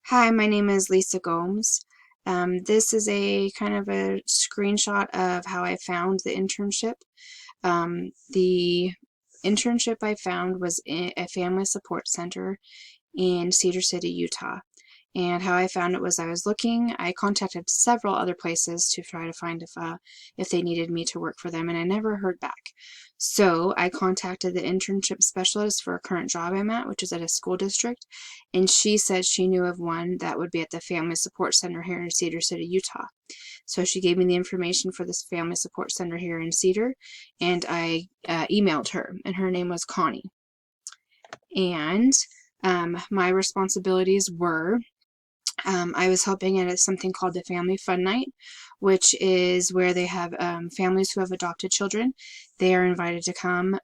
Hi, my name is Lisa Gomes. This is a kind of a screenshot of how I found the internship. The internship I found was in a family support center in Cedar City, Utah. And how I found it was I contacted several other places to try to find if they needed me to work for them, and I never heard back. So I contacted the internship specialist for a current job I'm at, which is at a school district, and she said she knew of one that would be at the Family Support Center here in Cedar City, Utah. So she gave me the information for this Family Support Center here in Cedar, and I emailed her, and her name was Connie. And my responsibilities were I was helping at something called the Family Fun Night, which is where they have families who have adopted children. They are invited to come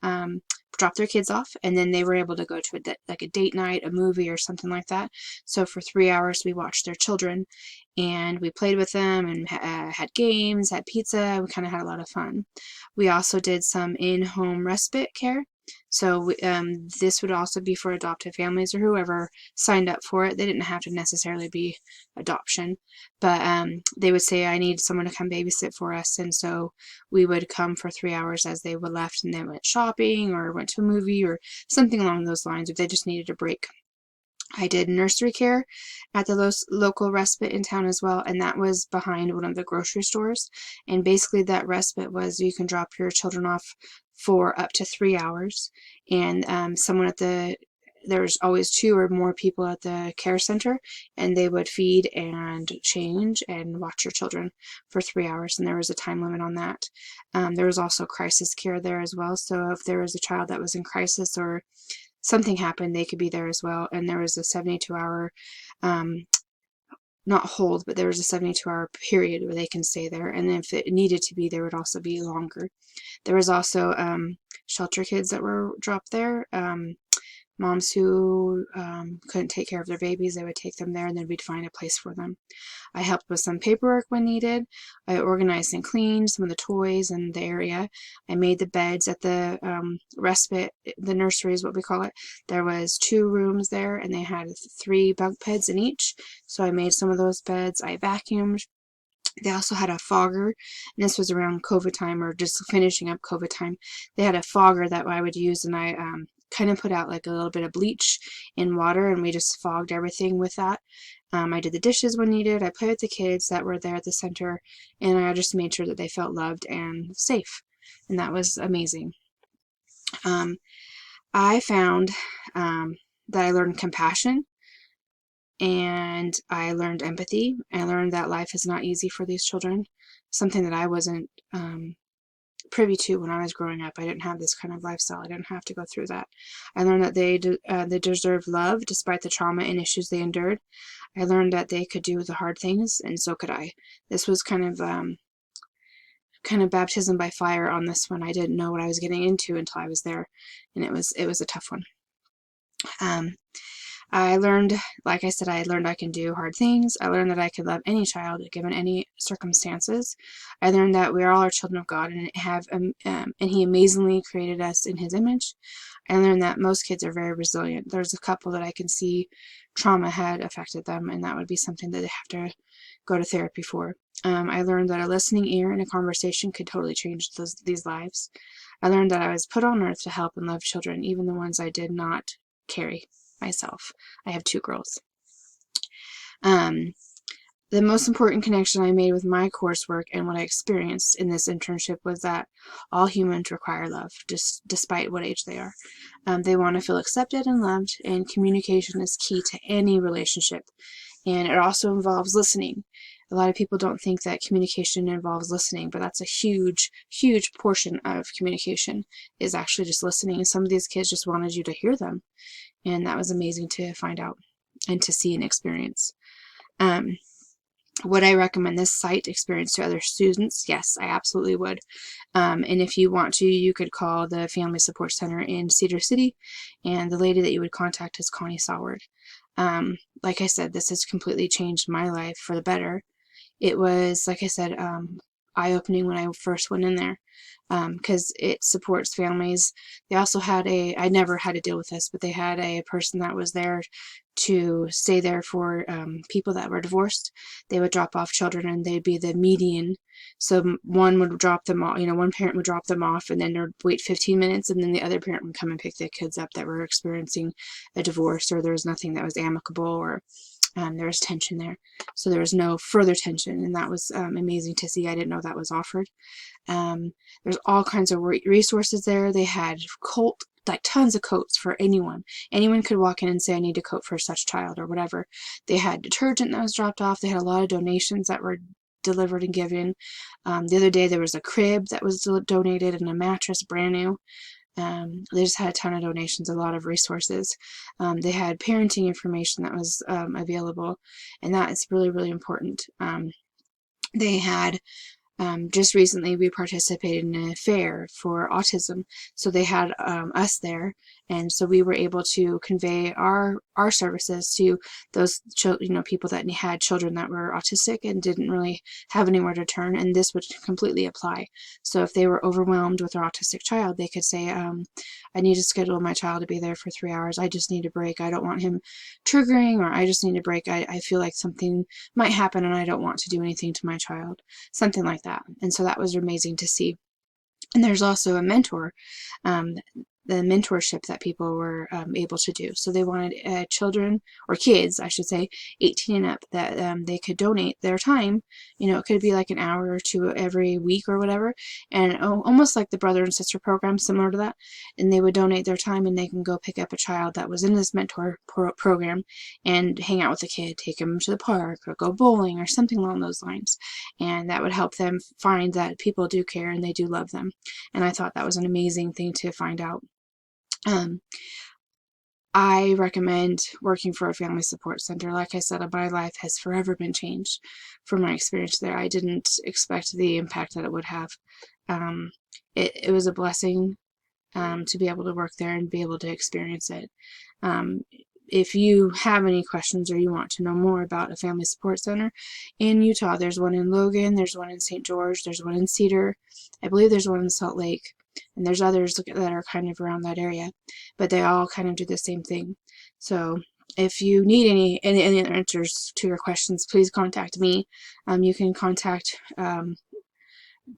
drop their kids off, and then they were able to go to a date night, a movie, or something like that. So for 3 hours, we watched their children, and we played with them, and had games, had pizza. We kind of had a lot of fun. We also did some in-home respite care. So this would also be for adoptive families or whoever signed up for it. They didn't have to necessarily be adoption, but they would say, I need someone to come babysit for us, and so we would come for 3 hours as they were left, and they went shopping or went to a movie or something along those lines if they just needed a break. I did nursery care at the local respite in town as well, and that was behind one of the grocery stores. And basically that respite was you can drop your children off for up to 3 hours, and there's always two or more people at the care center, and they would feed and change and watch your children for 3 hours, and there was a time limit on that. There was also crisis care there as well, so if there was a child that was in crisis or something happened, they could be there as well. And there was a 72-hour, not hold, but there was a 72-hour period where they can stay there. And if it needed to be, there would also be longer. There was also shelter kids that were dropped there. Moms who couldn't take care of their babies, they would take them there, and then we'd find a place for them. I helped with some paperwork when needed. I organized and cleaned some of the toys in the area. I made the beds at the respite, the nursery is what we call it. There was 2 rooms there, and they had 3 bunk beds in each. So I made some of those beds. I vacuumed. They also had a fogger, and this was around COVID time or just finishing up COVID time. They had a fogger that I would use, and I kind of put out like a little bit of bleach in water, and we just fogged everything with that. I did the dishes when needed. I played with the kids that were there at the center, and I just made sure that they felt loved and safe, and that was amazing. I found that I learned compassion, and I learned empathy. I learned that life is not easy for these children, something that I wasn't privy to when I was growing up. I didn't have this kind of lifestyle. I didn't have to go through that. I learned that they deserve love despite the trauma and issues they endured. I learned that they could do the hard things, and so could I. This was kind of baptism by fire on this one. I didn't know what I was getting into until I was there, and it was a tough one. I learned, like I said, I learned I can do hard things. I learned that I could love any child given any circumstances. I learned that we are all our children of God, and He amazingly created us in His image. I learned that most kids are very resilient. There's a couple that I can see trauma had affected them, and that would be something that they have to go to therapy for. I learned that a listening ear in a conversation could totally change these lives. I learned that I was put on earth to help and love children, even the ones I did not carry myself. I have 2 girls. The most important connection I made with my coursework and what I experienced in this internship was that all humans require love, despite what age they are. They want to feel accepted and loved, and communication is key to any relationship. And it also involves listening. A lot of people don't think that communication involves listening, but that's a huge, huge portion of communication is actually just listening. And some of these kids just wanted you to hear them. And that was amazing to find out and to see and experience. Would I recommend this site experience to other students? Yes, I absolutely would. And if you want to, you could call the Family Support Center in Cedar City, and the lady that you would contact is Connie Saward. Like I said, this has completely changed my life for the better. It was, like I said, eye-opening when I first went in there, because it supports families. They also had I never had to deal with this, but they had a person that was there to stay there for people that were divorced. They would drop off children, and they'd be the median. So one would drop them off, one parent would drop them off, and then they'd wait 15 minutes, and then the other parent would come and pick their kids up that were experiencing a divorce, or there was nothing that was amicable, or there was tension there. So there was no further tension, and that was amazing to see. I didn't know that was offered. There's all kinds of resources there. They had tons of coats for anyone. Anyone could walk in and say, I need a coat for such child or whatever. They had detergent that was dropped off. They had a lot of donations that were delivered and given. The other day there was a crib that was donated and a mattress, brand new. They just had a ton of donations, a lot of resources. They had parenting information that was available, and that is really, really important. They had just recently we participated in a fair for autism, so they had us there, and so we were able to convey our services to those people that had children that were autistic and didn't really have anywhere to turn, and this would completely apply. So if they were overwhelmed with their autistic child, they could say, I need to schedule my child to be there for 3 hours. I just need a break. I don't want him triggering, or I just need a break. I feel like something might happen and I don't want to do anything to my child. Something like that. And so that was amazing to see. And there's also a mentor, the mentorship that people were able to do. So they wanted children, or kids, I should say, 18 and up, that they could donate their time. It could be like an hour or two every week or whatever, and almost like the brother and sister program, similar to that. And they would donate their time, and they can go pick up a child that was in this mentor program and hang out with the kid, take them to the park, or go bowling, or something along those lines. And that would help them find that people do care and they do love them. And I thought that was an amazing thing to find out. I recommend working for a family support center. Like I said, my life has forever been changed from my experience there. I didn't expect the impact that it would have. It was a blessing to be able to work there and be able to experience it. If you have any questions or you want to know more about a family support center in Utah, there's one in Logan, there's one in St. George, there's one in Cedar, I believe there's one in Salt Lake, and there's others that are kind of around that area, but they all kind of do the same thing. So if you need any answers to your questions, please contact me. You can contact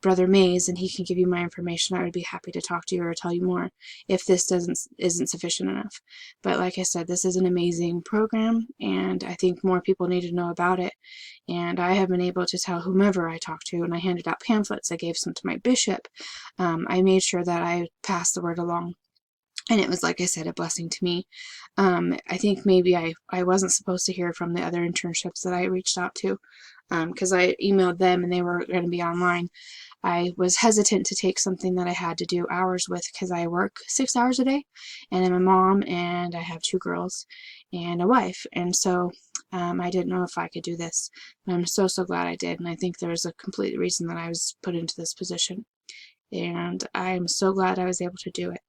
Brother Mays, and he can give you my information. I would be happy to talk to you or tell you more if this isn't sufficient enough. But like I said, this is an amazing program, and I think more people need to know about it. And I have been able to tell whomever I talk to, and I handed out pamphlets. I gave some to my bishop. I made sure that I passed the word along. And it was, like I said, a blessing to me. I think maybe I wasn't supposed to hear from the other internships that I reached out to, because I emailed them and they were going to be online. I was hesitant to take something that I had to do hours with because I work 6 hours a day, and I'm a mom, and I have 2 girls and a wife, and so I didn't know if I could do this. And I'm so glad I did, and I think there was a complete reason that I was put into this position, and I'm so glad I was able to do it.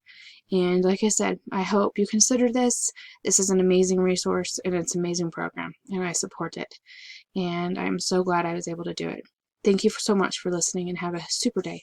And like I said, I hope you consider this. This is an amazing resource, and it's an amazing program, and I support it. And I'm so glad I was able to do it. Thank you so much for listening, and have a super day.